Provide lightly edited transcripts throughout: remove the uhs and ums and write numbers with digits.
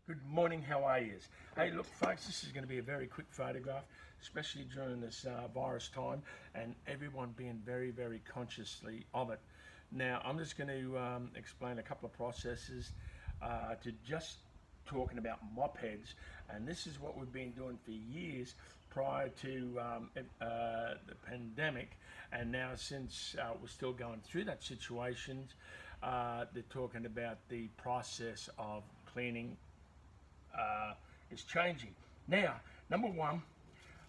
Good morning, how are you? Hey, look, folks, this is going to be a very quick photograph, especially during this virus time, and everyone being very, very consciously of it. Now, I'm just going to explain a couple of processes to just talking about mop heads, and this is what we've been doing for years prior to the pandemic, and now since we're still going through that situation, they're talking about the process of cleaning is changing. Now, number one,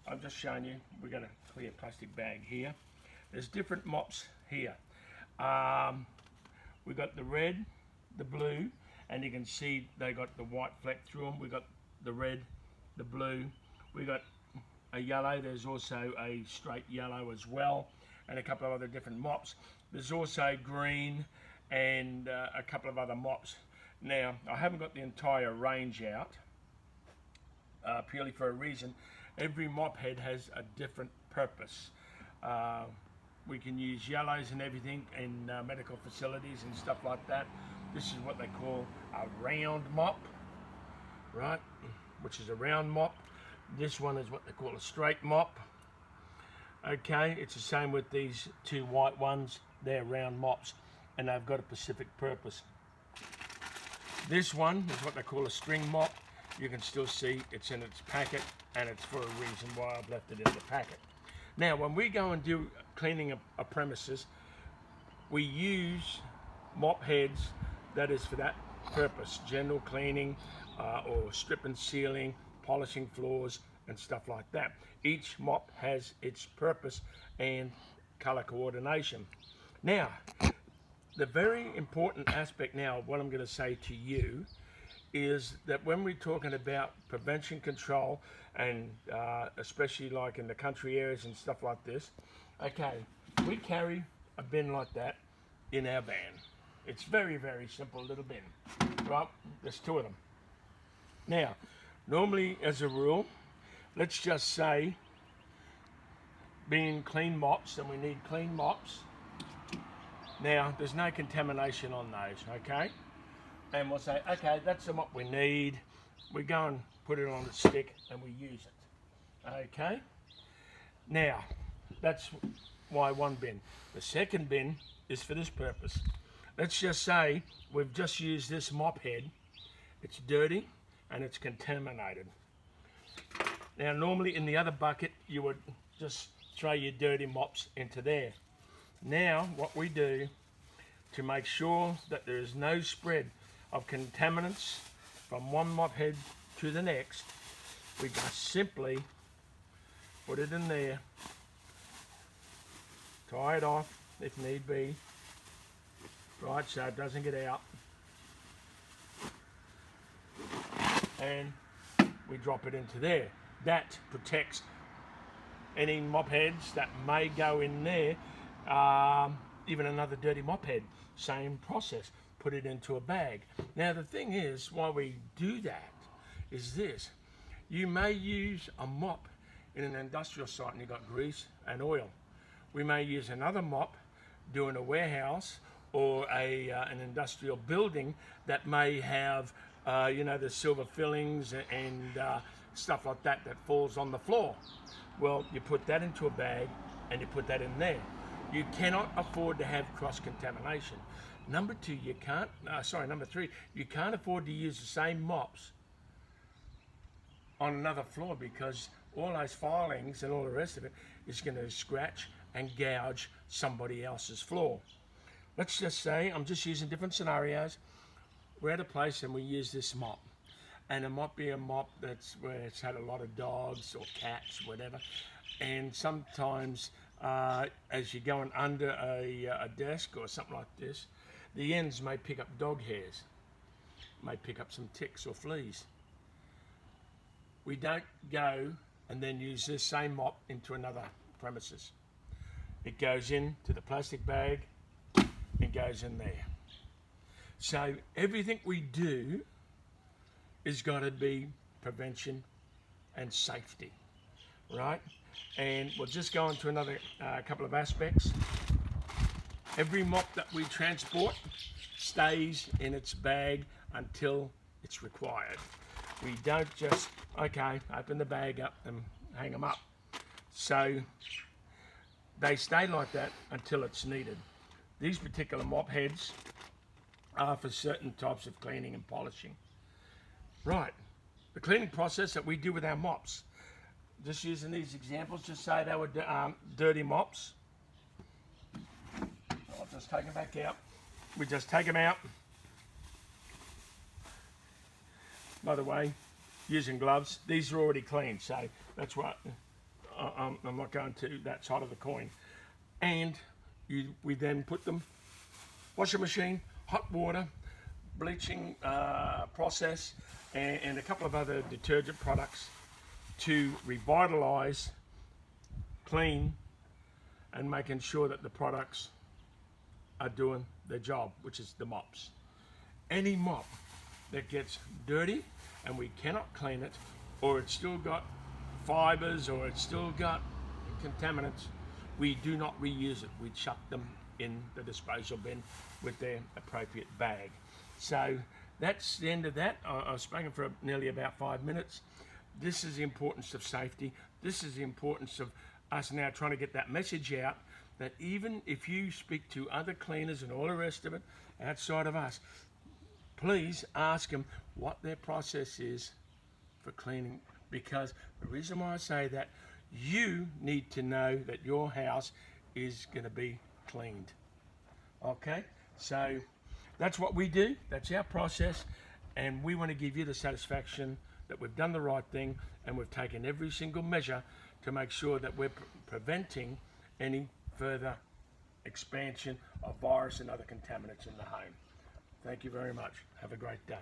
I'm just showing you, we've got a clear plastic bag here. There's different mops here. We've got the red, the blue, and you can see they got the white fleck through them. We've got the red, the blue, we got a yellow, there's also a straight yellow as well, and a couple of other different mops. There's also green and a couple of other mops. Now, I haven't got the entire range out, purely for a reason. Every mop head has a different purpose. We can use yellows and everything in medical facilities and stuff like that. This is what they call a round mop, right? Which is a round mop. This one is what they call a straight mop. Okay, it's the same with these two white ones. They're round mops, and they've got a specific purpose. This one is what they call a string mop. You can still see it's in its packet, and it's for a reason why I've left it in the packet. Now, when we go and do cleaning a premises, we use mop heads that is for that purpose, general cleaning or strip and sealing, polishing floors and stuff like that. Each mop has its purpose and color coordination. Now, the very important aspect now, what I'm going to say to you, is that when we're talking about prevention control, and especially like in the country areas and stuff like this, okay, we carry a bin like that in our van. It's very, very simple little bin, right? There's two of them. Now, normally as a rule, let's just say, being clean mops, and we need clean mops. Now, there's no contamination on those, okay? And we'll say, okay, that's the mop we need. We go and put it on the stick and we use it, okay? Now, that's why one bin. The second bin is for this purpose. Let's just say we've just used this mop head. It's dirty and it's contaminated. Now, normally in the other bucket, you would just throw your dirty mops into there. Now, what we do to make sure that there is no spread of contaminants from one mop head to the next, we just simply put it in there, tie it off if need be, right, so it doesn't get out, and we drop it into there. That protects any mop heads that may go in there. Even another dirty mop head, same process, put it into a bag. Now the thing is, why we do that is this: you may use a mop in an industrial site and you've got grease and oil. We may use another mop doing a warehouse or an industrial building that may have the silver fillings and stuff like that that falls on the floor. Well, you put that into a bag and you put that in there. You cannot afford to have cross-contamination. Number three, you can't afford to use the same mops on another floor, because all those filings and all the rest of it is going to scratch and gouge somebody else's floor. Let's just say, I'm just using different scenarios. We're at a place and we use this mop. And it might be a mop that's where it's had a lot of dogs or cats, whatever. And sometimes as you're going under a desk or something like this, the ends may pick up dog hairs, may pick up some ticks or fleas. We don't go and then use this same mop into another premises. It goes into the plastic bag and goes in there. So everything we do is got to be prevention and safety, right? And we'll just go into another couple of aspects. Every mop that we transport stays in its bag until it's required. We don't just, okay, open the bag up and hang them up. So they stay like that until it's needed. These particular mop heads are for certain types of cleaning and polishing. Right, the cleaning process that we do with our mops. Just using these examples, just say they were dirty mops. I'll just take them back out. We just take them out. By the way, using gloves, these are already clean, so that's why I'm not going to that side of the coin. And we then put them, washing machine, hot water, bleaching process, and a couple of other detergent products to revitalize, clean, and making sure that the products are doing their job, which is the mops. Any mop that gets dirty and we cannot clean it, or it's still got fibers, or it's still got contaminants, we do not reuse it. We chuck them in the disposal bin with their appropriate bag. So that's the end of that. I've spoken for nearly about 5 minutes. This is the importance of safety. This is the importance of us now trying to get that message out, that even if you speak to other cleaners and all the rest of it outside of us, please ask them what their process is for cleaning, because the reason why I say that, you need to know that your house is going to be cleaned. Okay, so that's what we do, that's our process, and we want to give you the satisfaction that we've done the right thing and we've taken every single measure to make sure that we're preventing any further expansion of virus and other contaminants in the home. Thank you very much. Have a great day.